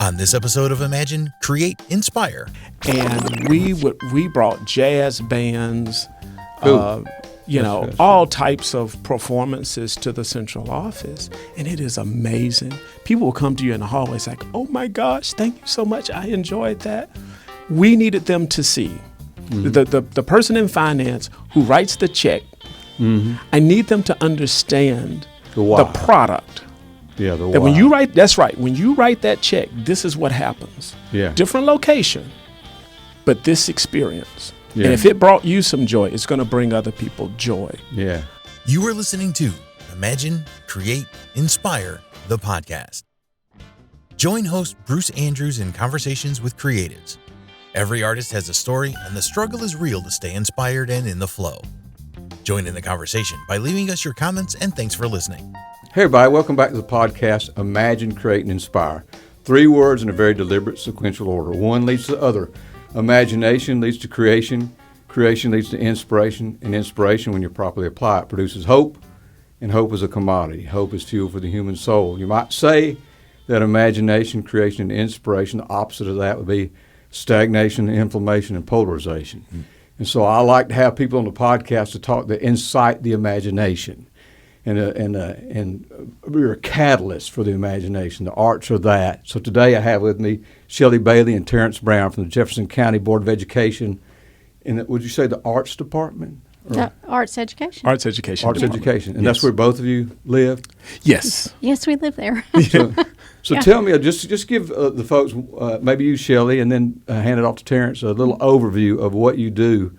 On this episode of Imagine, Create, Inspire. And we brought jazz bands, Yes. all types of performances to the central office. And it is amazing. People will come to you in the hallways like, oh my gosh, thank you so much. I enjoyed that. We needed them to see the person in finance who writes the check. I need them to understand the product. Yeah, the That why. when you write, that's right. When you write that check, this is what happens. Yeah. Different location, but this experience. Yeah. And if it brought you some joy, it's going to bring other people joy. Yeah. You are listening to Imagine, Create, Inspire, the podcast. Join host Bruce Andrews in conversations with creatives. Every artist has a story, and the struggle is real to stay inspired and in the flow. Join in the conversation by leaving us your comments, and thanks for listening. Hey, everybody. Welcome back to the podcast, Imagine, Create, and Inspire. 3 words in a very deliberate sequential order. One leads to the other. Imagination leads to creation. Creation leads to inspiration. And inspiration, when you properly apply it, produces hope. And hope is a commodity. Hope is fuel for the human soul. You might say that imagination, creation, and inspiration, the opposite of that would be stagnation, inflammation, and polarization. And so I like to have people on the podcast to talk that incite the imagination. And we're a catalyst for the imagination. The arts are that. So today I have with me Shelly Bailey and Terrence M from the Jefferson County Board of Education. Would you say the arts department? Arts education. Arts education. Arts department. education. And Yes. that's where both of you live? Yes. Yes, we live there. So Yeah. tell me, just give the folks, maybe you, Shelly, and then hand it off to Terrence, a little overview of what you do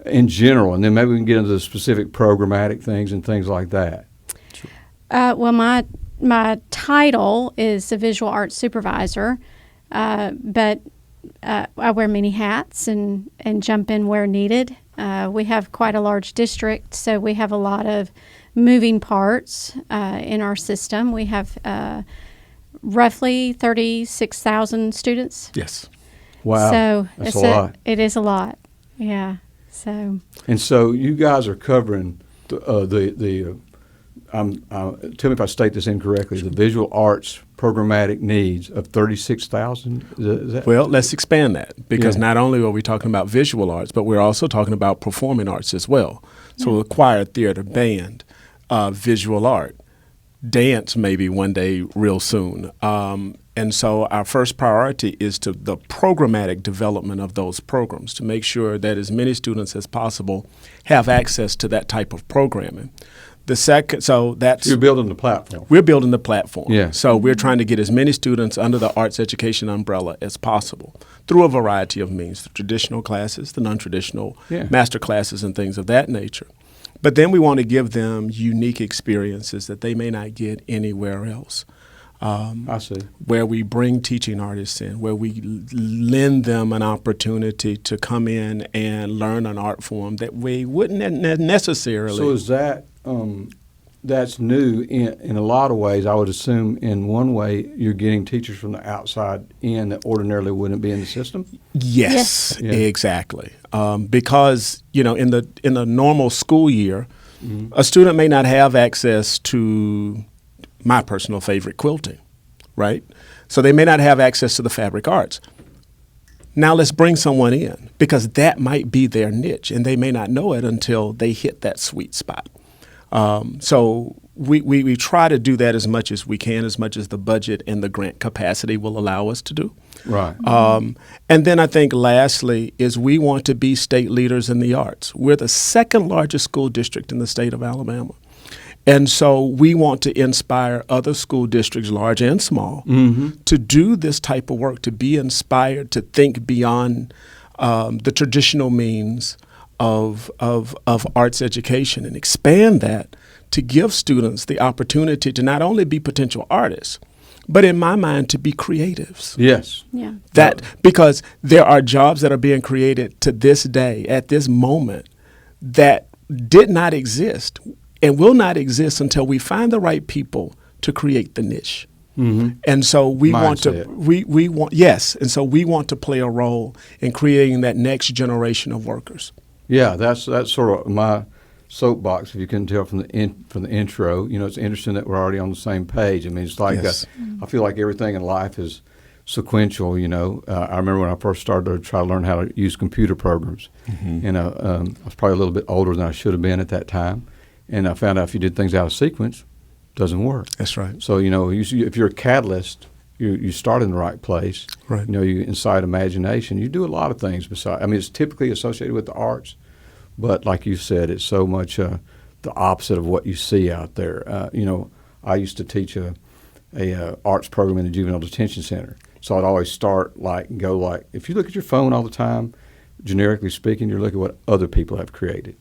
in general, and then maybe we can get into the specific programmatic things and things like that. Well, my title is a visual arts supervisor, but I wear many hats and jump in where needed. We have quite a large district, so we have a lot of moving parts in our system. We have roughly 36,000 students. Yes. Wow, So that's a lot. It is a lot. Yeah. So And so you guys are covering tell me if I state this incorrectly, the visual arts programmatic needs of 36,000? Is that? Well, let's expand that because Yeah. not only are we talking about visual arts, but we're also talking about performing arts as well. So choir, theater, band, visual art, dance maybe one day real soon. And so our first priority is to the programmatic development of those programs to make sure that as many students as possible have access to that type of programming. The second, so that's You're building the platform. we're building the platform. Yeah. So we're trying to get as many students under the arts education umbrella as possible through a variety of means, the traditional classes, the non-traditional master classes and things of that nature. But then we want to give them unique experiences that they may not get anywhere else. I see. Where we bring teaching artists in, where we lend them an opportunity to come in and learn an art form that we wouldn't necessarily. So is that that's new in a lot of ways? I would assume in one way you're getting teachers from the outside in that ordinarily wouldn't be in the system. Yes, Yeah. exactly. Because in the normal school year, a student may not have access to my personal favorite, quilting, right? So they may not have access to the fabric arts. Now let's bring someone in because that might be their niche, and they may not know it until they hit that sweet spot. So we try to do that as much as we can, as much as the budget and the grant capacity will allow us to do. Right. And then I think lastly is we want to be state leaders in the arts. We're the second largest school district in the state of Alabama. And so we want to inspire other school districts, large and small, to do this type of work, to be inspired, to think beyond the traditional means of arts education and expand that to give students the opportunity to not only be potential artists, but in my mind, to be creatives. Yes. yeah. Because there are jobs that are being created to this day, at this moment, that did not exist and will not exist until we find the right people to create the niche. And so we want to and so we want to play a role in creating that next generation of workers. Yeah, that's sort of my soapbox. If you couldn't tell from the intro, it's interesting that we're already on the same page. I mean, it's like Yes. I feel like everything in life is sequential. I remember when I first started to try to learn how to use computer programs, and I was probably a little bit older than I should have been at that time, and I found out if you did things out of sequence, it doesn't work. That's right. So if you're a catalyst, you start in the right place. Right. You incite imagination. You do a lot of things besides. I mean, it's typically associated with the arts, but like you said, it's so much the opposite of what you see out there. I used to teach a arts program in a juvenile detention center. So I'd always start if you look at your phone all the time, generically speaking, you're looking at what other people have created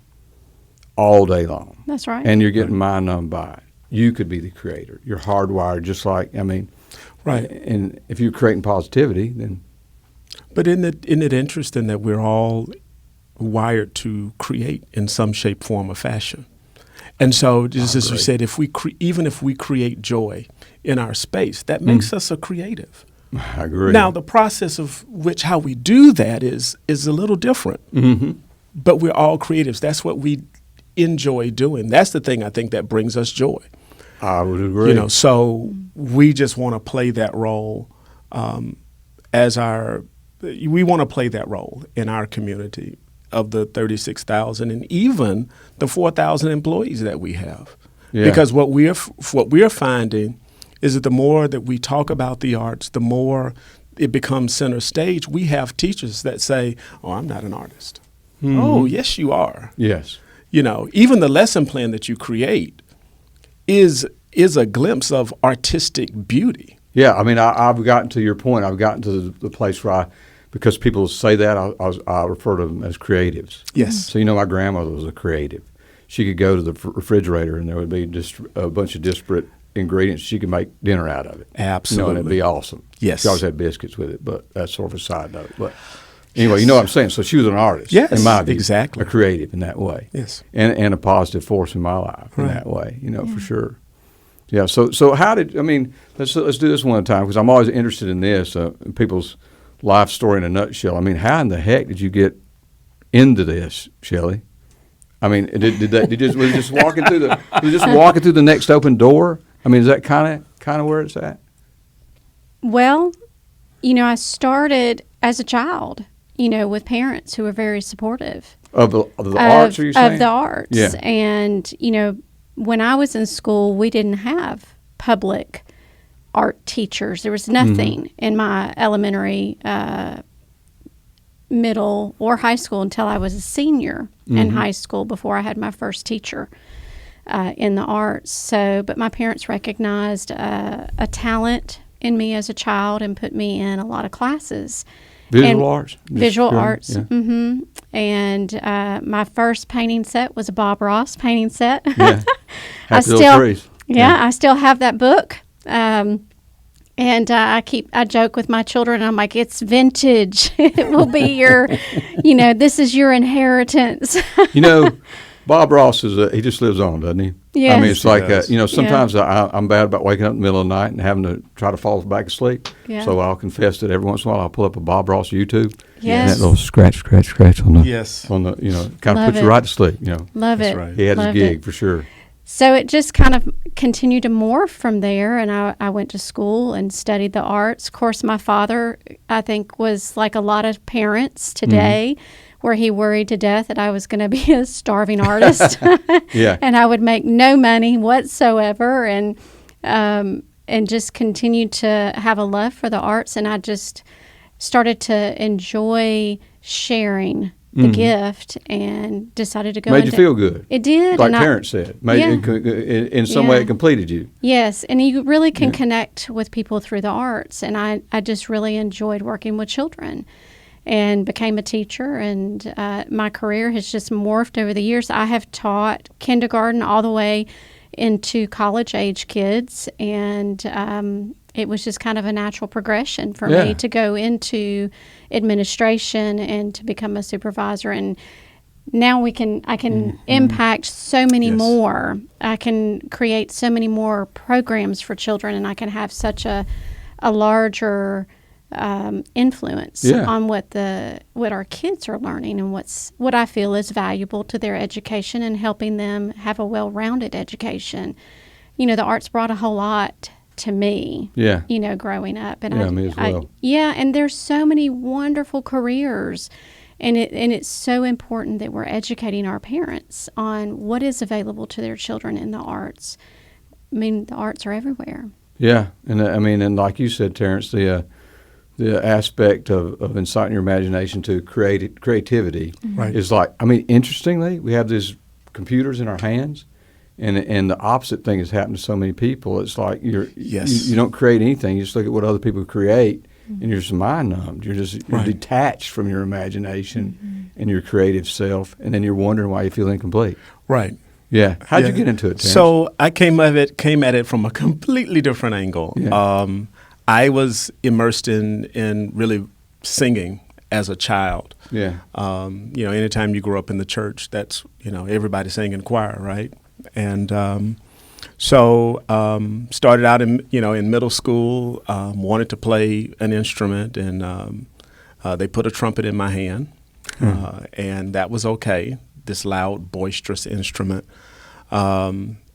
all day long. That's right. And you're getting mind numb by it. You could be the creator. You're hardwired right. And if you're creating positivity, then. But isn't it interesting that we're all wired to create in some shape, form, or fashion? And so, just as you said, even if we create joy in our space, that makes us a creative. I agree. Now, the process of how we do that is a little different. Mm-hmm. But we're all creatives. That's what we enjoy doing. That's the thing I think that brings us joy. I would agree. So we just want to play that role we want to play that role in our community of the 36,000 and even the 4,000 employees that we have. Yeah. Because what we're finding is that the more that we talk about the arts, the more it becomes center stage. We have teachers that say, "Oh, I'm not an artist." Mm-hmm. Oh, yes, you are. Yes. Even the lesson plan that you create is a glimpse of artistic beauty. Yeah, I mean, I've gotten to your point. I've gotten to the place where because people say that, I refer to them as creatives. Yes. So, my grandmother was a creative. She could go to the refrigerator and there would be just a bunch of disparate ingredients. She could make dinner out of it. Absolutely. And it'd be awesome. Yes. She always had biscuits with it, but that's sort of a side note. But anyway, you know what I'm saying? So she was an artist, yes, in my view. Exactly. A creative in that way. Yes. And a positive force in my life in that way, for sure. Yeah, so how let's do this one at a time because I'm always interested in this, people's life story in a nutshell. I mean, how in the heck did you get into this, Shelly? I mean, was you just walking through the next open door? I mean, is that kind of where it's at? Well, I started as a child, with parents who were very supportive Of the arts, are you saying? Of the arts. Yeah. And, when I was in school, we didn't have public art teachers. There was nothing in my elementary, middle, or high school until I was a senior in high school before I had my first teacher in the arts. So, but my parents recognized a talent in me as a child and put me in a lot of classes. Visual arts? Visual arts. Yeah. Mm-hmm. And my first painting set was a Bob Ross painting set. Yeah. I still have that book. And I joke with my children. I'm like, it's vintage. It will be your, this is your inheritance. Bob Ross he just lives on, doesn't he? Yes. I mean, it's like, sometimes I'm bad about waking up in the middle of the night and having to try to fall back asleep. Yeah. So I'll confess that every once in a while I'll pull up a Bob Ross YouTube. Yes. And that little scratch on the, yes. on the, kind of puts you right to sleep, Love That's it. right. He had Loved his gig it. for sure. So it just kind of continued to morph from there, and I went to school and studied the arts. Of course, my father, I think, was like a lot of parents today, where he worried to death that I was going to be a starving artist. Yeah. And I would make no money whatsoever, and just continued to have a love for the arts, and I just started to enjoy sharing the gift and decided to go Made you feel good. It did. Like and Terrence said. In some way it completed you. Yes, and you really can connect with people through the arts, and I just really enjoyed working with children and became a teacher, and my career has just morphed over the years. I have taught kindergarten all the way into college-age kids, and it was just kind of a natural progression for me to go into administration and to become a supervisor. And now I can impact so many more. I can create so many more programs for children, and I can have such a larger influence on what our kids are learning and what I feel is valuable to their education and helping them have a well-rounded education. The arts brought a whole lot to me. Yeah. Growing up, and Yeah, me as well. and there's so many wonderful careers, and it's so important that we're educating our parents on what is available to their children in the arts. I mean, the arts are everywhere. Yeah, and like you said, Terrence, the aspect of inciting your imagination to creativity Right. is like, interestingly, we have these computers in our hands, and the opposite thing has happened to so many people. It's like Yes. you don't create anything. You just look at what other people create, and you're just mind numbed. You're Right. detached from your imagination and your creative self, and then you're wondering why you feel incomplete. Right. Yeah. How'd you Yeah. get into it, Terrence? So I came at it from a completely different angle. Yeah. I was immersed in really singing as a child. Yeah. Anytime you grow up in the church, that's, everybody sang in choir, right? And started out in middle school, wanted to play an instrument, and they put a trumpet in my hand, and that was okay, this loud, boisterous instrument.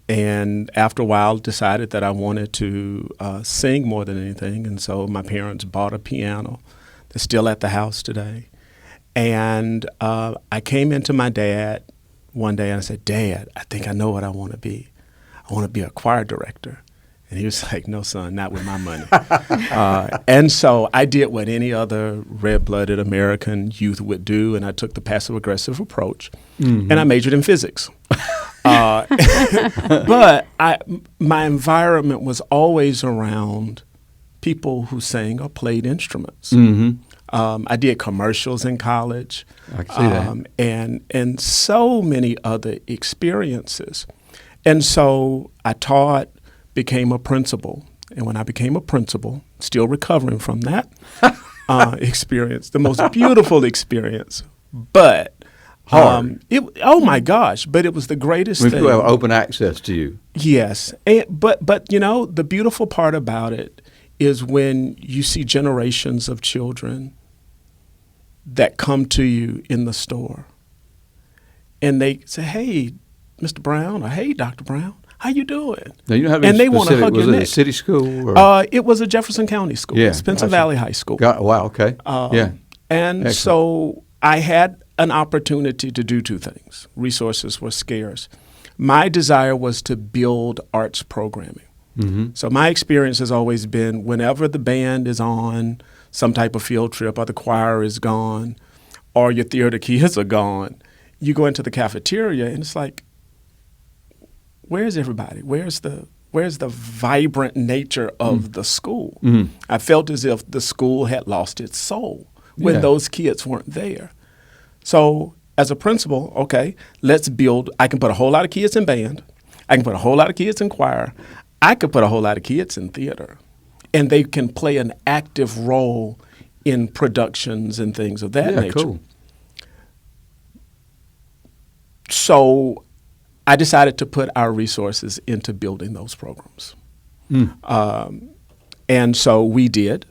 And after a while, decided that I wanted to sing more than anything, and so my parents bought a piano. They're still at the house today. And I came into my dad one day and I said, "Dad, I think I know what I want to be. I want to be a choir director." And he was like, "No, son, not with my money." And so I did what any other red-blooded American youth would do, and I took the passive-aggressive approach, and I majored in physics. But my environment was always around people who sang or played instruments. I did commercials in college. I can see that. And so many other experiences. And so I taught, became a principal. And when I became a principal, still recovering from that experience, the most beautiful experience, but hard. Oh my gosh! But it was the greatest thing. People have open access to you. Yes, but the beautiful part about it is when you see generations of children that come to you in the store, and they say, "Hey, Mr. Brown," or "Hey, Dr. Brown, how you doing?" Now, you don't have and any they want to hug your was it neck. a city school? Or? It was a Jefferson County school. Yeah, Spencer gotcha. Valley High School. Wow, okay. Yeah. And Excellent. so I had an opportunity to do two things. Resources were scarce. My desire was to build arts programming. So my experience has always been whenever the band is on some type of field trip, or the choir is gone, or your theater kids are gone, you go into the cafeteria and it's like, where's everybody? Where's the vibrant nature of the school? I felt as if the school had lost its soul when those kids weren't there. So as a principal, okay, let's build. I can put a whole lot of kids in band. I can put a whole lot of kids in choir. I could put a whole lot of kids in theater. And they can play an active role in productions and things of that nature. Cool. So I decided to put our resources into building those programs. And so we did.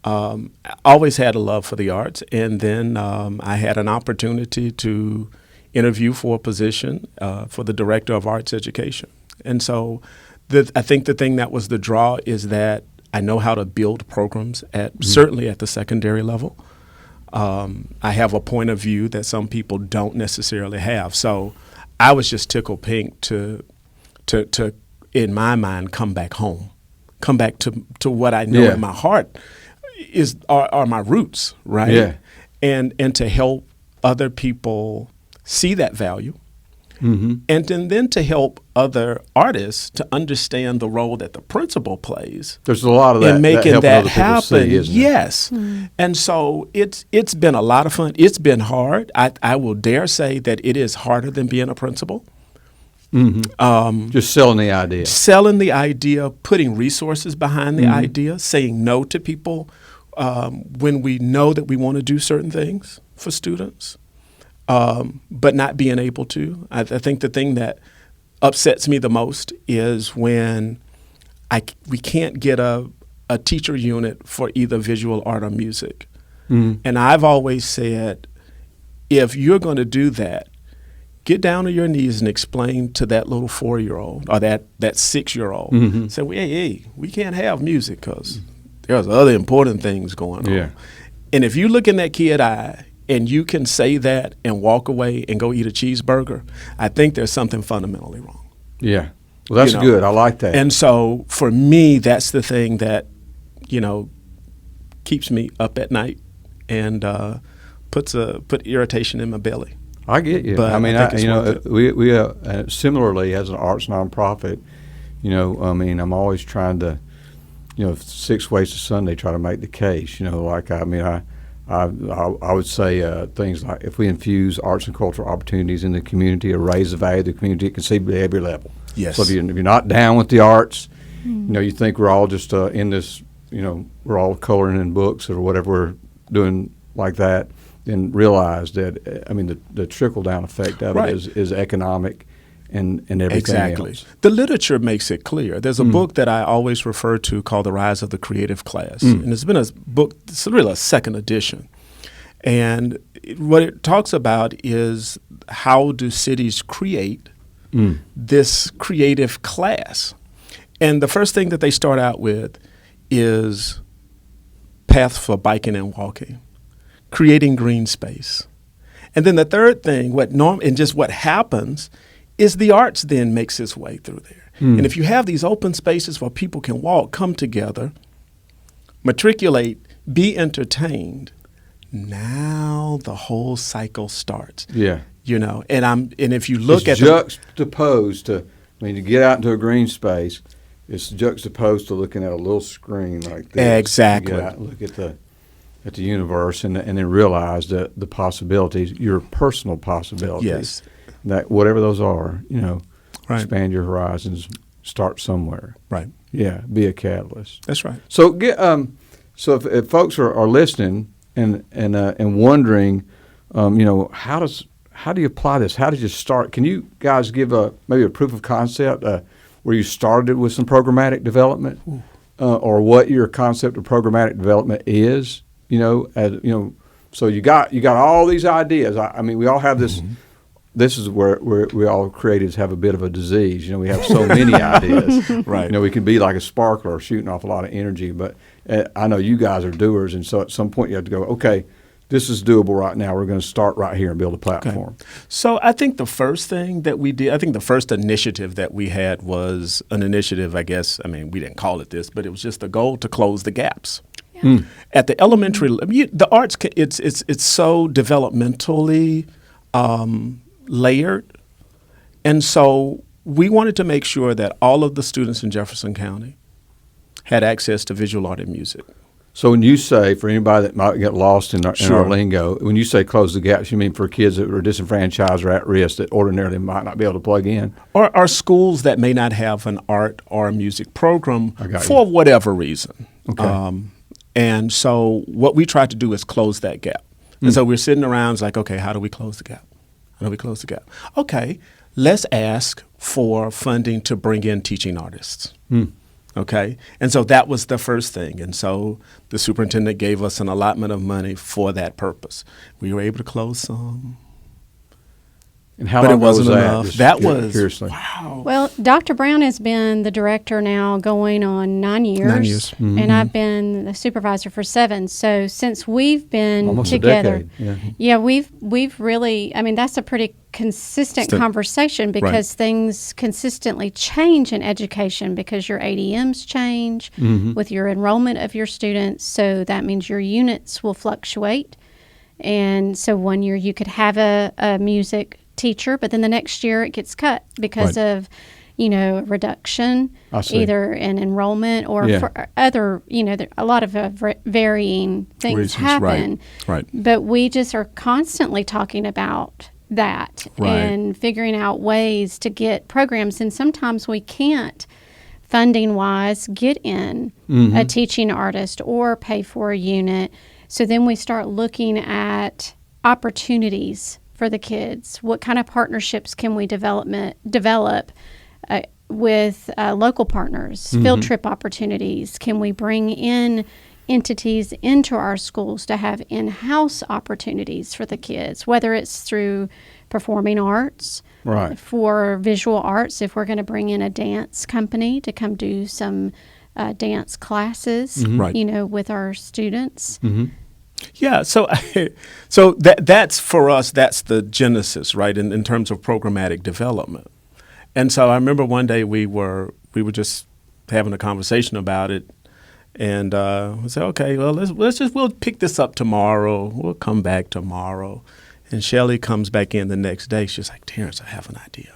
I always had a love for the arts. And then I had an opportunity to interview for a position for the Director of Arts Education. And so I think the thing that was the draw is that I know how to build programs certainly at the secondary level. I have a point of view that some people don't necessarily have. So I was just tickled pink to in my mind, come back home, come back to what I know in my heart are my roots, right? Yeah. And to help other people see that value. And then to help other artists to understand the role that the principal plays. There's a lot of that in making helping that other people happen. see, isn't it? Yes. And so it's been a lot of fun. It's been hard. I will dare say that it is harder than being a principal. Just selling the idea. Selling the idea, putting resources behind the idea, saying no to people when we know that we want to do certain things for students. But not being able to. I think the thing that upsets me the most is when we can't get a teacher unit for either visual art or music. And I've always said, if you're going to do that, get down on your knees and explain to that little 4-year-old or that 6-year-old. Say, hey, we can't have music because there's other important things going on. Yeah. And if you look in that kid's eye and you can say that and walk away and go eat a cheeseburger, I think there's something fundamentally wrong. Yeah. Well, that's good. I like that. And so for me, that's the thing that, keeps me up at night and put irritation in my belly. I get you. But I mean, I think we similarly as an arts nonprofit, I'm always trying to, 6 ways to Sunday, try to make the case. I would say things like if we infuse arts and cultural opportunities in the community or raise the value of the community, it can see at every level. Yes. So if you're not down with the arts, you think we're all just in this, we're all coloring in books or whatever we're doing like that, then realize that, the trickle-down effect of it is economic and everything else. The literature makes it clear. There's a book that I always refer to called The Rise of the Creative Class. And it's been a book, it's really a second edition. And what it talks about is how do cities create this creative class. And the first thing that they start out with is paths for biking and walking, creating green space. And then the third thing, what happens is the arts then makes its way through there. And if you have these open spaces where people can walk, come together, matriculate, be entertained, now the whole cycle starts. Yeah. And if you look it's juxtaposed to, to get out into a green space, it's juxtaposed to looking at a little screen like this. Exactly. You get out and look at the universe and then realize that the possibilities, your personal possibilities. Yes. That whatever those are, Right. expand your horizons, start somewhere. Right. Yeah, be a catalyst. That's right. So if folks are listening and wondering, how do you apply this? How did you start? Can you guys give maybe a proof of concept where you started with some programmatic development, or what your concept of programmatic development is? So you got all these ideas. We all have this. This is where we all creatives have a bit of a disease. We have so many ideas. Right. We can be like a sparkler shooting off a lot of energy, but I know you guys are doers, and so at some point you have to go, okay, this is doable right now. We're going to start right here and build a platform. Okay. So I think the first thing that we did, the first initiative that we had was an initiative, I guess, we didn't call it this, but it was just a goal to close the gaps. Yeah. At the elementary, the arts, it's so developmentally layered. And so we wanted to make sure that all of the students in Jefferson County had access to visual art and music. So when you say, for anybody that might get lost in our lingo, when you say close the gaps, you mean for kids that are disenfranchised or at risk that ordinarily might not be able to plug in? Or schools that may not have an art or a music program for whatever reason. Okay. And so what we tried to do is close that gap. And so we're sitting around, it's like, okay, how do we close the gap? How do we close the gap? Okay, let's ask for funding to bring in teaching artists. Okay, and so that was the first thing. And so the superintendent gave us an allotment of money for that purpose. We were able to close some. And how long was that? That was, seriously. Wow. Well, Dr. Brown has been the director now going on 9 years. 9 years. And I've been the supervisor for 7. So since we've been almost together, a decade. we've really, that's a pretty consistent conversation because things consistently change in education because your ADMs change with your enrollment of your students. So that means your units will fluctuate. And so one year you could have a music teacher, but then the next year it gets cut because of, reduction, either in enrollment or for other, a lot of varying things reasons, happen. Right. But we just are constantly talking about that and figuring out ways to get programs. And sometimes we can't, funding-wise, get in a teaching artist or pay for a unit. So then we start looking at opportunities for the kids. What kind of partnerships can we develop with local partners? Field trip opportunities. Can we bring in entities into our schools to have in-house opportunities for the kids, whether it's through performing arts, Right. for visual arts, if we're going to bring in a dance company to come do some dance classes, Right. with our students. Yeah, so that's for us. That's the genesis, right? In terms of programmatic development. And so I remember one day we were just having a conversation about it, and we said, okay, well we'll pick this up tomorrow. We'll come back tomorrow. And Shelly comes back in the next day. She's like, Terrence, I have an idea.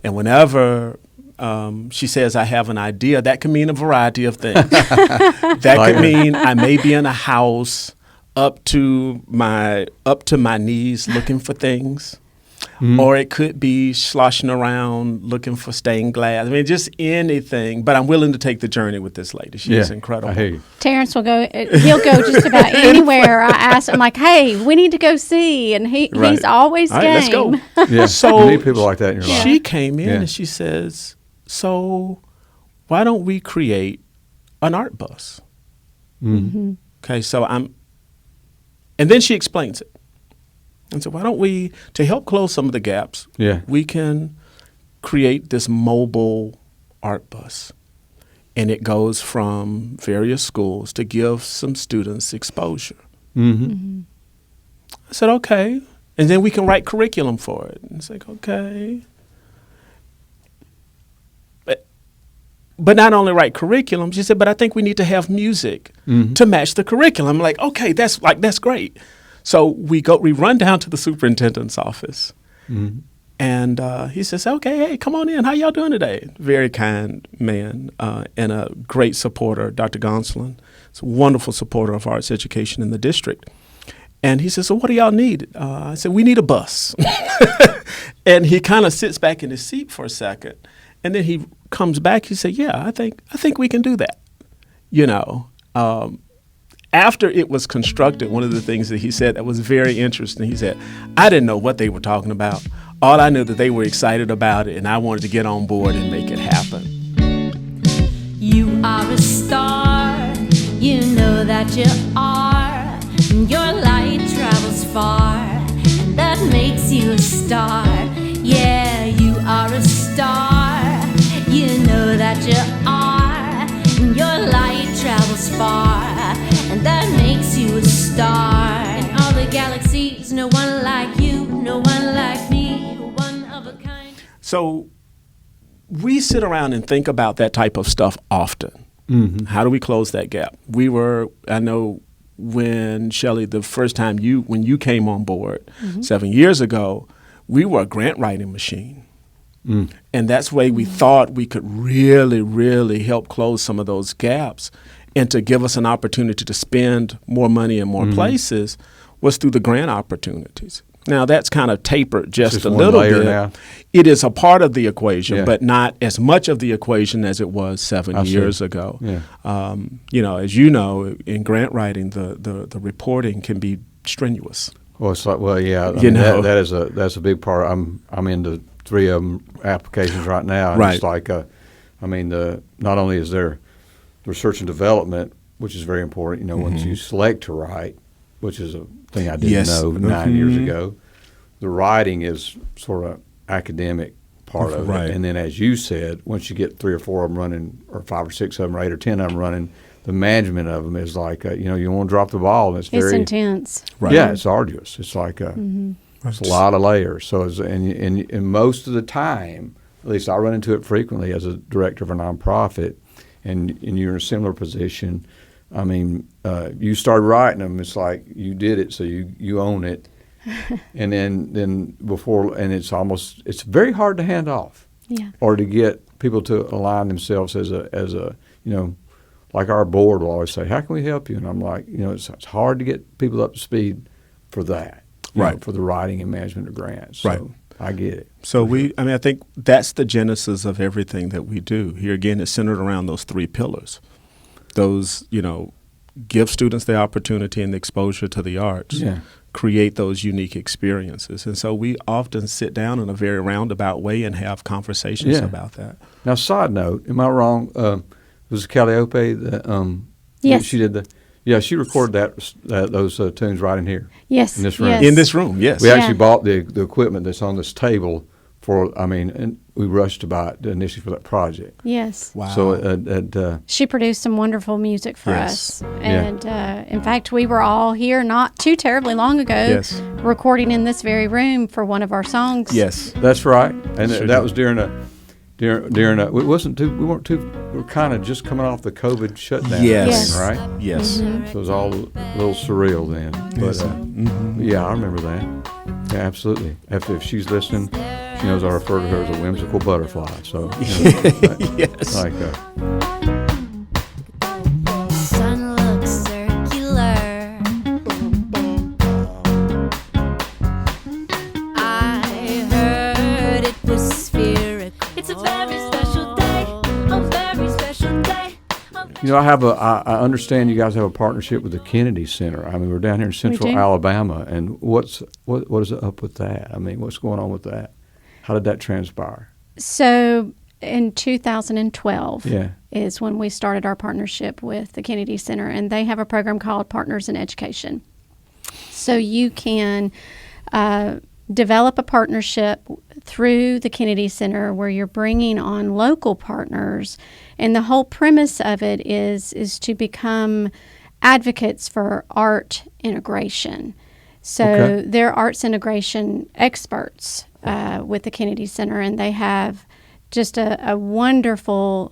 And whenever she says I have an idea, that can mean a variety of things. That could mean I may be in a house up to my knees looking for things. Or it could be sloshing around looking for stained glass. I mean, just anything. But I'm willing to take the journey with this lady. She's incredible. I hear you. Terrence will go. He'll go just about anywhere. I ask him, like, "Hey, we need to go see," and he's always All game. right, let's go. Yeah. So you need people like that in your life. she came in Yeah. and she says, so why don't we create an art bus? Okay, and then she explains it. And so why don't we, to help close some of the gaps, we can create this mobile art bus. And it goes from various schools to give some students exposure. I said, okay. And then we can write curriculum for it. And it's like, okay. But not only write curriculum, she said, but I think we need to have music to match the curriculum. I'm like, okay, that's great. So we run down to the superintendent's office, and he says, okay, hey, come on in. How y'all doing today? Very kind man and a great supporter, Dr. Gonsolin. He's a wonderful supporter of arts education in the district. And he says, so what do y'all need? I said, we need a bus. And he kind of sits back in his seat for a second, and then he comes back. He said, yeah, I think we can do that. After it was constructed, one of the things that he said that was very interesting, he said, I didn't know what they were talking about. All I knew that they were excited about it, and I wanted to get on board and make it happen. You are a star, you know that you are. Your light travels far, and that makes you a star. Yeah, you are a star, you know that you are. Your light travels far, and that makes you a star. In all the galaxies, no one like you, no one like me, one of a kind. So we sit around and think about that type of stuff often. How do we close that gap? I know when Shelly, the first time when you came on board 7 years ago, we were a grant writing machine. And that's the way we thought we could really, really help close some of those gaps. And to give us an opportunity to spend more money in more places was through the grant opportunities. Now, that's kind of tapered just a little bit. Now. It is a part of the equation, but not as much of the equation as it was 7 years ago. Yeah. As you know, in grant writing, the reporting can be strenuous. Well, it's like, that's a big part. I'm into 3 of them applications right now. And it's like, not only is there research and development, which is very important. Once you select to write, which is a thing I didn't know 9 years ago, the writing is sort of academic part of it. And then, as you said, once you get 3 or 4 of them running, or 5 or 6 of them, or 8 or 10 of them running, the management of them is like, you don't want to drop the ball. And it's very intense. Yeah, it's arduous. It's like it's a lot of layers. So, and most of the time, at least I run into it frequently as a director of a nonprofit, and you're in a similar position. You started writing them. It's like you did it, so you own it. And then before, and it's very hard to hand off. Yeah. Or to get people to align themselves as a like our board will always say, how can we help you? And I'm like, it's hard to get people up to speed for that. For the writing and management of grants. So I get it. So I think that's the genesis of everything that we do. Here again, it's centered around those 3 pillars. Those, give students the opportunity and the exposure to the arts, create those unique experiences. And so we often sit down in a very roundabout way and have conversations about that. Now, side note, am I wrong? Was Calliope Yes. She did she recorded those tunes right in here. Yes. In this room. Yes. In this room, yes. We actually bought the equipment that's on this table and we rushed to buy it initially for that project. Yes. Wow. So She produced some wonderful music for Yes. us. And in fact, we were all here not too terribly long ago Yes. recording in this very room for one of our songs. Yes. that's right. And Sure that did. was during we were kind of just coming off the COVID shutdown. Yes. thing, right? Yes. So it was all a little surreal then. But yeah, I remember that. Yeah, absolutely. If she's listening, she knows I refer to her as a whimsical butterfly. So, Yes. like Sun looks circular. I heard it was spherical. It's a very special day. A very special day. I understand you guys have a partnership with the Kennedy Center. I mean, we're down here in Central do. Alabama, and what is up with that? I mean, what's going on with that? How did that transpire? So in 2012 Yeah. is when we started our partnership with the Kennedy Center, and they have a program called Partners in Education. So you can develop a partnership through the Kennedy Center where you're bringing on local partners, and the whole premise of it is to become advocates for art integration. So Okay. they're arts integration experts with the Kennedy Center, and they have just a wonderful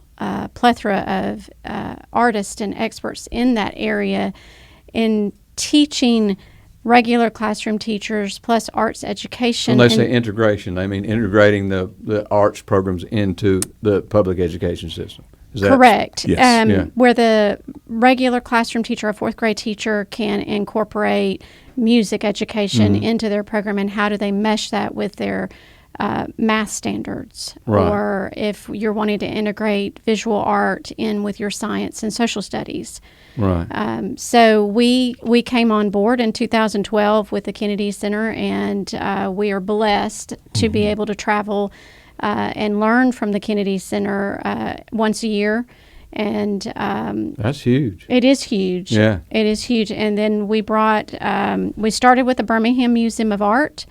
plethora of artists and experts in that area in teaching regular classroom teachers plus arts education. When they say integration, they mean integrating the arts programs into the public education system. Is that correct. Yes. Yeah. Where the regular classroom teacher, a fourth grade teacher, can incorporate music education into their program, and how do they mesh that with their math standards? Right. Or if you're wanting to integrate visual art in with your science and social studies. Right. So we came on board in 2012 with the Kennedy Center, and we are blessed to be able to travel and learn from the Kennedy Center once a year. And That's huge. it is huge. Yeah. It is huge. And then we started with the Birmingham Museum of Art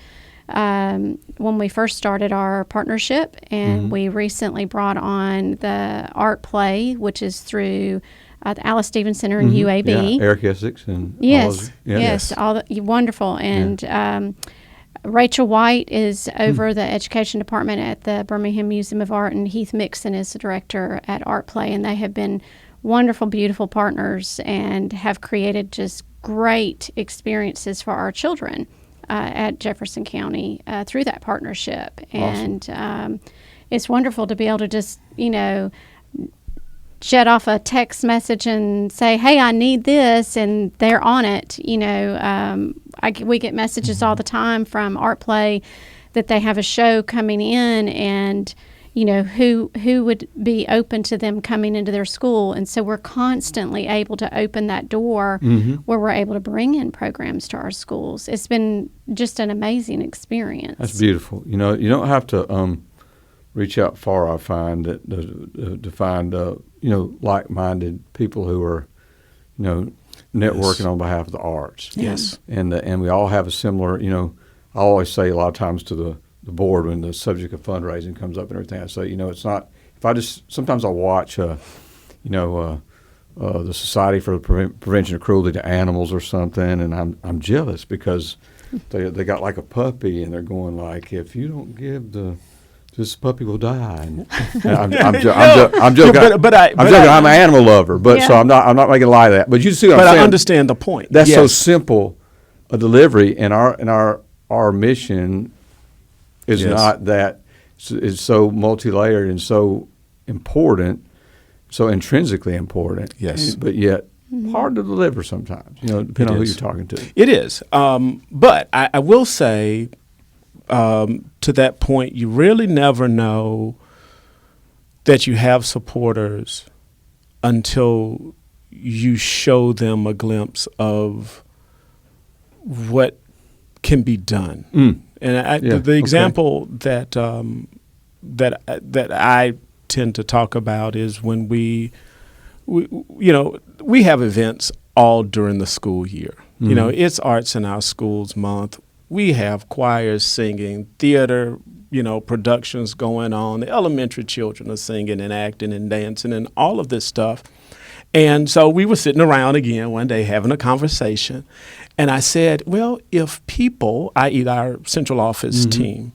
when we first started our partnership, and we recently brought on the art play, which is through the Alice Stevens Center in UAB. Yeah, Eric Essex and all Yes, those- yes, all wonderful. And Rachel White is over the education department at the Birmingham Museum of Art, and Heath Mixon is the director at Art Play, and they have been wonderful, beautiful partners and have created just great experiences for our children at Jefferson County through that partnership. Awesome. And it's wonderful to be able to just, jet off a text message and say, hey, I need this, and they're on it. We get messages all the time from Art Play that they have a show coming in, and who would be open to them coming into their school. And so we're constantly able to open that door where we're able to bring in programs to our schools. It's been just an amazing experience. That's beautiful. You don't have to reach out far. I find that to find like-minded people who are networking on behalf of the arts. Yes. And we all have a similar. I always say a lot of times to the board when the subject of fundraising comes up and everything. I say, it's not. Sometimes I watch, the Society for the Prevention of Cruelty to Animals or something, and I'm jealous because they got like a puppy, and they're going like, if you don't give this puppy will die. And I'm joking. I'm an animal lover, but so I'm not making a lie of that. But you see what I'm saying? But I understand the point. That's so Yes. simple a delivery, and our mission is Yes. not that. It's so multi-layered and so important, so intrinsically important. Yes. But yet hard to deliver sometimes. Depending on who is. you're talking to. It is. But I will say, to that point, you really never know that you have supporters until you show them a glimpse of what can be done. And the example that I tend to talk about is when we we have events all during the school year. It's Arts in Our Schools Month. We have choirs singing, theater, productions going on. The elementary children are singing and acting and dancing and all of this stuff. And so we were sitting around again one day having a conversation. And I said, well, if people, i.e. our central office team,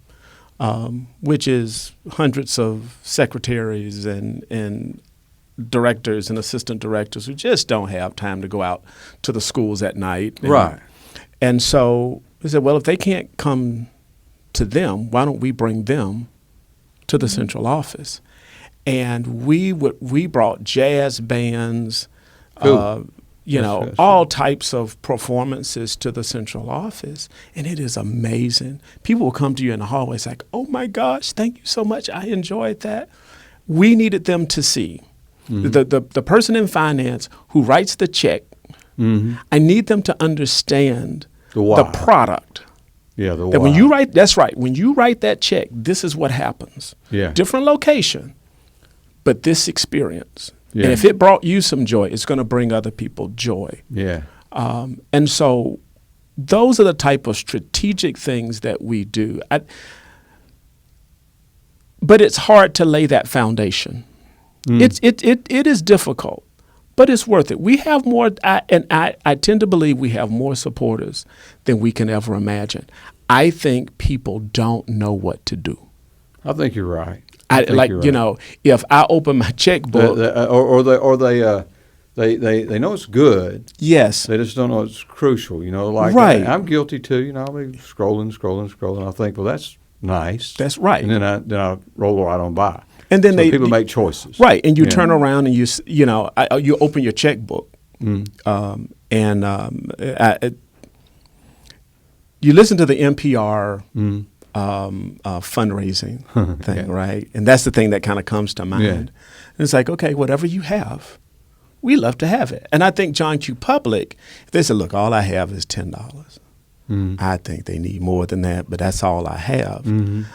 which is hundreds of secretaries and directors and assistant directors who just don't have time to go out to the schools at night. Right. And so we said, well, if they can't come to them, why don't we bring them to the central office? And we brought jazz bands, all types of performances to the central office. And it is amazing. People will come to you in the hallways like, oh my gosh, thank you so much. I enjoyed that. We needed them to see. The person in finance who writes the check, I need them to understand the product. Yeah, the that why. That's right. When you write that check, this is what happens. Yeah. Different location, but this experience. Yeah. And if it brought you some joy, it's going to bring other people joy. Yeah. And so those are the type of strategic things that we do. But it's hard to lay that foundation. It is difficult, but it's worth it. We have more, I tend to believe we have more supporters than we can ever imagine. I think people don't know what to do. I think you're right. If I open my checkbook, they know it's good. Yes, they just don't know it's crucial. Right. I'm guilty too. I'll be scrolling. I think, well, that's nice. That's right. And then I roll right on by. And then people make choices, right? And you turn around and you open your checkbook, you listen to the NPR fundraising thing, right? And that's the thing that kind of comes to mind. And it's like, okay, whatever you have, we love to have it. And I think John Q. Public, if they said, look, all I have is $10. I think they need more than that, but that's all I have.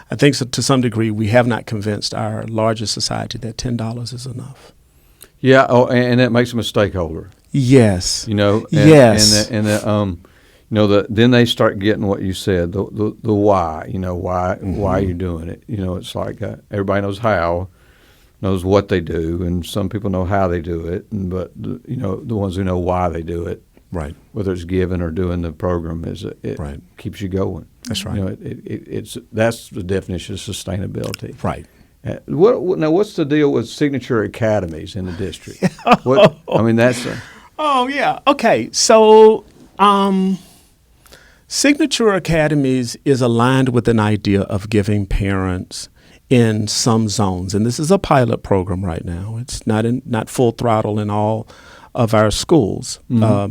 I think to some degree we have not convinced our larger society that $10 is enough. Yeah, and that makes them a stakeholder. Yes. Yes. Then they start getting what you said, the why. Why you're doing it. It's like everybody knows how, knows what they do, and some people know how they do it, but the ones who know why they do it. Right. Whether it's giving or doing the program, it right. keeps you going. That's right. That's the definition of sustainability. Right. What's the deal with Signature Academies in the district? Oh yeah. Okay. So, Signature Academies is aligned with an idea of giving parents in some zones, and this is a pilot program right now. It's not full throttle in all of our schools,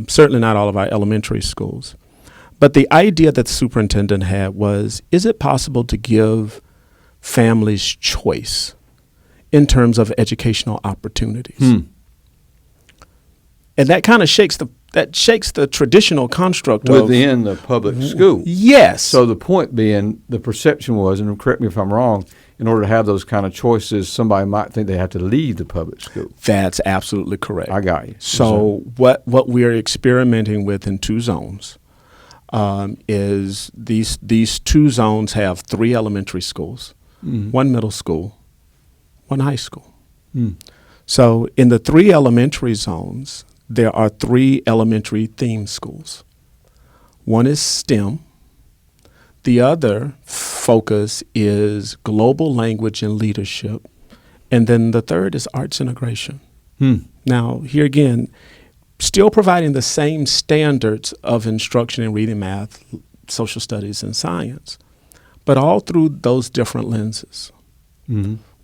certainly not all of our elementary schools. But the idea that the superintendent had was, is it possible to give families choice in terms of educational opportunities? And that kind of shakes the traditional construct within the public school. Yes. So the point being, the perception was, and correct me if I'm wrong, in order to have those kind of choices, somebody might think they have to leave the public school. That's absolutely correct. I got you. So what we're experimenting with in two zones is these two zones have 3 elementary schools, 1 middle school, 1 high school. So in the 3 elementary zones, there are 3 elementary theme schools. One is STEM. The other focus is global language and leadership. And then the third is arts integration. Now, here again, still providing the same standards of instruction in reading, math, social studies, and science, but all through those different lenses,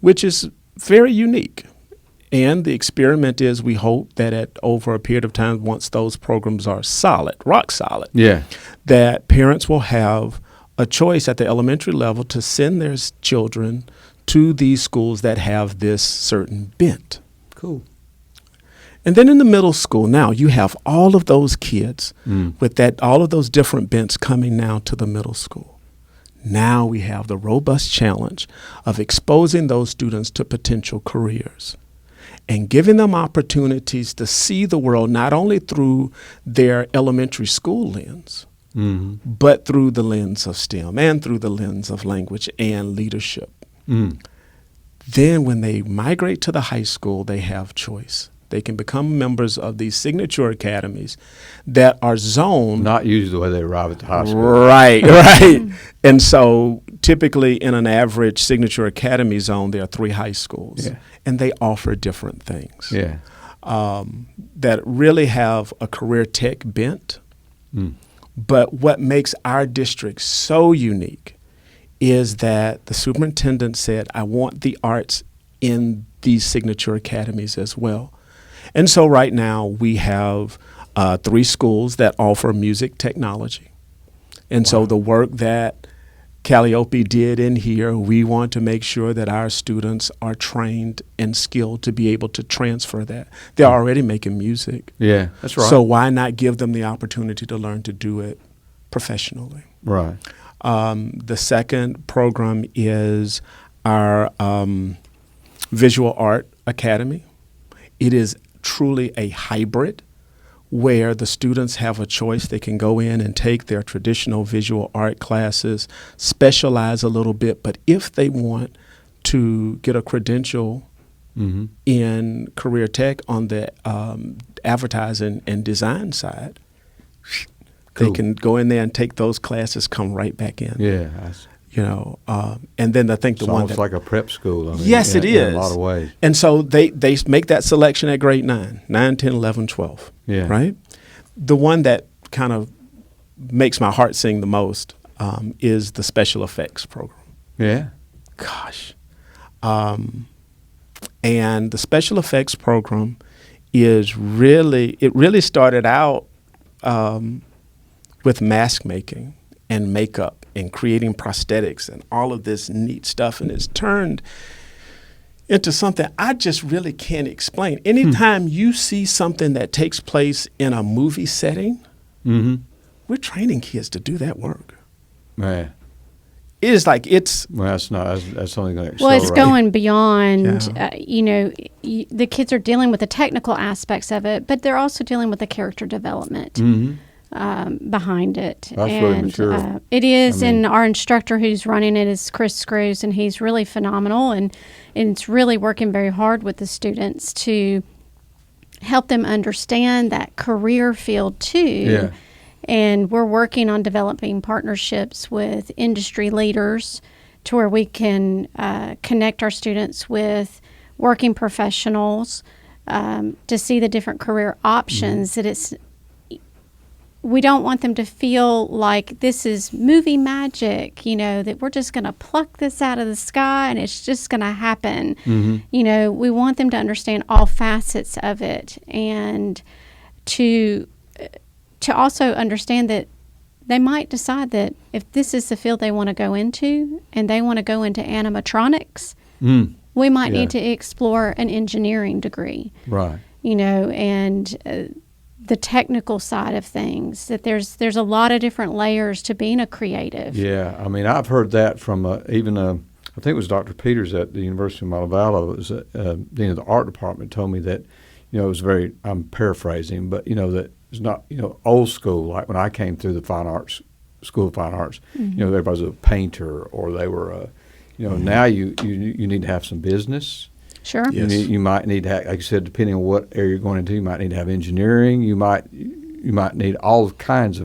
which is very unique. And the experiment is, we hope that over a period of time, once those programs are solid, rock solid, that parents will have a choice at the elementary level to send their children to these schools that have this certain bent. Cool. And then in the middle school, now you have all of those kids with all of those different bents coming now to the middle school. Now we have the robust challenge of exposing those students to potential careers. and giving them opportunities to see the world not only through their elementary school lens, but through the lens of STEM and through the lens of language and leadership. Then when they migrate to the high school, they have choice. They can become members of these Signature Academies that are zoned. Not usually the way they arrive at the high school. Right, right. And so typically in an average Signature Academy zone, there are 3 high schools. Yeah. And they offer different things Yeah. that really have a career tech bent. But what makes our district so unique is that the superintendent said, I want the arts in these Signature Academies as well. And so right now we have 3 schools that offer music technology. And so the work that Calliope did in here, we want to make sure that our students are trained and skilled to be able to transfer that. They're already making music. Yeah, that's right. So why not give them the opportunity to learn to do it professionally? Right. The second program is our Visual Art Academy. It is truly a hybrid where the students have a choice. They can go in and take their traditional visual art classes, specialize a little bit, but if they want to get a credential in career tech on the advertising and design side, they can go in there and take those classes, come right back in. Yeah. You know, and then I think the It's one almost like a prep school. I mean, yes, it is. In a lot of ways. And so they make that selection at grade 9, 10, 11, 12. Yeah. Right? The one that kind of makes my heart sing the most is the special effects program. Yeah. Gosh. And the special effects program is really started out with mask making and makeup and creating prosthetics and all of this neat stuff. And it's turned into something I just really can't explain. Anytime you see something that takes place in a movie setting, we're training kids to do that work. Yeah. It is like it's... Well, that's only going to accelerate. Well, it's going beyond, the kids are dealing with the technical aspects of it, but they're also dealing with the character development behind it. That's really mature. It is, and our instructor who's running it is Chris Screws, and he's really phenomenal, and it's really working very hard with the students to help them understand that career field too. Yeah. And we're working on developing partnerships with industry leaders to where we can connect our students with working professionals to see the different career options. That we don't want them to feel like this is movie magic, that we're just going to pluck this out of the sky and it's just going to happen. We want them to understand all facets of it, and to also understand that they might decide that if this is the field they want to go into and they want to go into animatronics, we might need to explore an engineering degree. Right. and the technical side of things, that there's a lot of different layers to being a creative. Yeah, I mean, I've heard that from even I think it was Dr. Peters at the University of Montevallo, was dean of the art department, told me that, it was very, I'm paraphrasing, but, that it's not, old school, like when I came through the fine arts, School of Fine Arts, everybody was a painter or they were, now you need to have some business. Sure. Yes. You might need to have, like you said, depending on what area you're going into, you might need to have engineering. You might need all kinds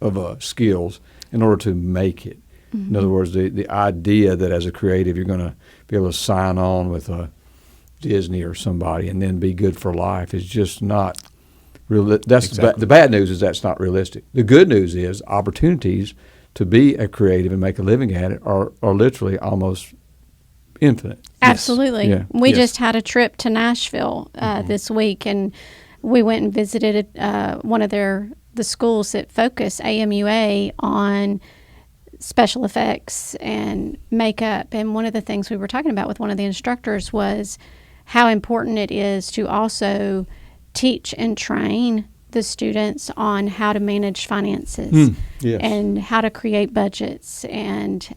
of skills in order to make it. In other words, the idea that as a creative you're going to be able to sign on with a Disney or somebody and then be good for life is just not real. That's Exactly. the bad news is that's not realistic. The good news is opportunities to be a creative and make a living at it are literally almost infinite. Absolutely. Yeah. We Yes. just had a trip to Nashville this week, and we went and visited one of the schools that focus AMUA on special effects and makeup. And one of the things we were talking about with one of the instructors was how important it is to also teach and train the students on how to manage finances Yes. and how to create budgets. And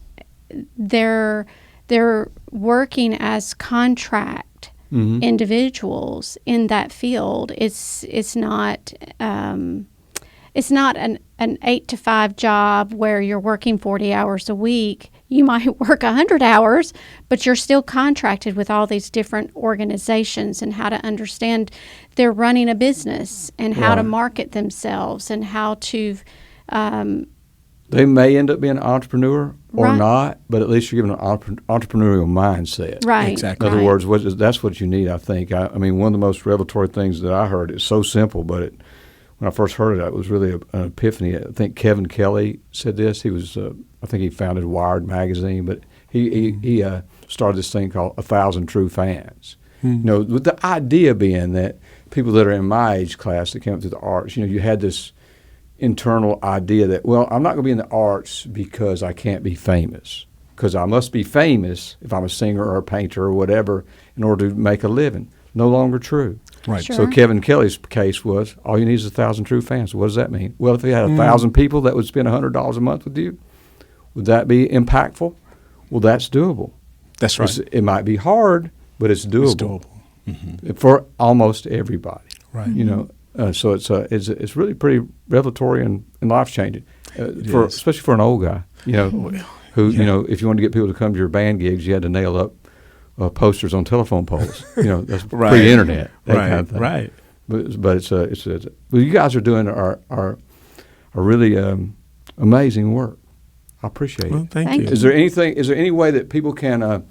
they're working as contract individuals in that field. It's not an 8 to 5 job where you're working 40 hours a week. You might work 100 hours, but you're still contracted with all these different organizations and how to understand they're running a business and how to market themselves and how to. They may end up being an entrepreneur or Right. not, but at least you're given an entrepreneurial mindset. Right. Exactly. In other right. words, that's what you need, I think. I mean, one of the most revelatory things that I heard, it's so simple, but when I first heard it was really an epiphany. I think Kevin Kelly said this. He was, I think he founded Wired magazine, but he started this thing called 1,000 True Fans. You know, with the idea being that people that are in my age class that came up through the arts, you know, you had this internal idea that, well, I'm not going to be in the arts because I can't be famous, because I must be famous if I'm a singer or a painter or whatever in order to make a living. No longer true. Right. Sure. So Kevin Kelly's case was, all you need is 1,000 true fans. What does that mean? Well, if you had 1,000 people that would spend $100 a month with you, would that be impactful? Well, that's doable. That's right. It might be hard, but it's doable. For almost everybody. Right. You know, so it's really pretty revelatory and life changing, especially for an old guy. You know, who you know, if you wanted to get people to come to your band gigs, you had to nail up posters on telephone poles. You know, that's pre-internet, that kind of thing. Right. But it's well, you guys are doing are really amazing work. I appreciate Well, it. thank Thank you. you. Is there any way that people can,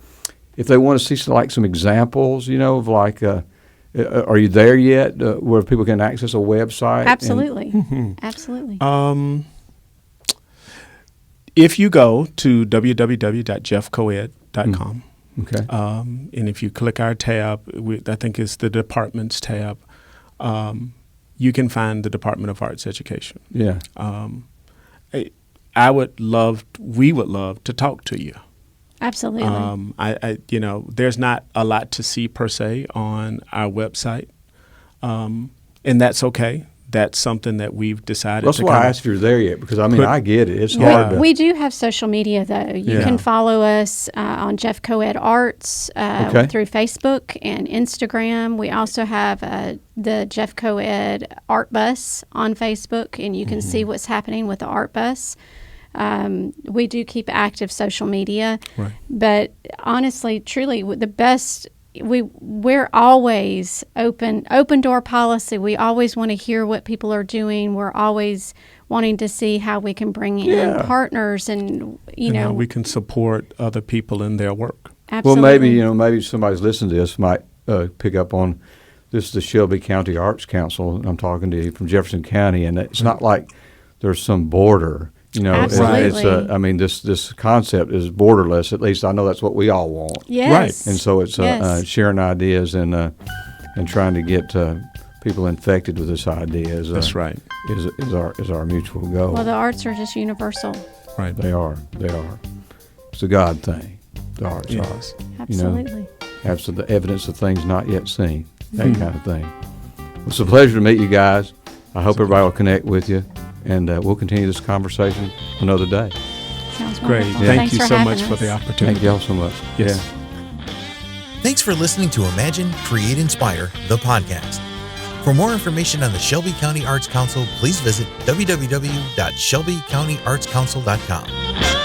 if they want to see some examples, you know, of like, are you there yet, where people can access a website? Absolutely. Absolutely. If you go to www.jeffcoed.com, Okay. and if you click our tab, I think it's the Departments tab, you can find the Department of Arts Education. Yeah. We would love to talk to you. Absolutely. There's not a lot to see per se on our website, and that's okay. That's something that we've decided. That's to why I kinda asked if you're there yet, because I mean, put- I get it. It's hard to. We do have social media, though. You Yeah. can follow us on Jeff Coed Arts Okay. through Facebook and Instagram. We also have the Jeff Coed Art Bus on Facebook, and you can see what's happening with the Art Bus. We do keep active social media, Right. but honestly, truly, the best. We're always open door policy. We always want to hear what people are doing. We're always wanting to see how we can bring in partners and how we can support other people in their work. Absolutely. Well, maybe somebody's listening to this might pick up on this is the Shelby County Arts Council. And I'm talking to you from Jefferson County, and it's not like there's some border. You know, Absolutely. This concept is borderless. At least I know that's what we all want. Yes. Right. And so it's Yes. sharing ideas and trying to get people infected with this idea. That's right. Is our mutual goal. Well, the arts are just universal. Right. They are. It's a God thing. The arts Yes. are. Absolutely. Absolutely. The evidence of things not yet seen. That kind of thing. Well, it's a pleasure to meet you guys. I hope everybody will connect with you. And we'll continue this conversation another day. Sounds Great. wonderful. Thank Thanks you for so having much for us. the opportunity. Thank y'all so much. Yes. Yeah. Thanks for listening to Imagine, Create, Inspire, the podcast. For more information on the Shelby County Arts Council, please visit www.shelbycountyartscouncil.com.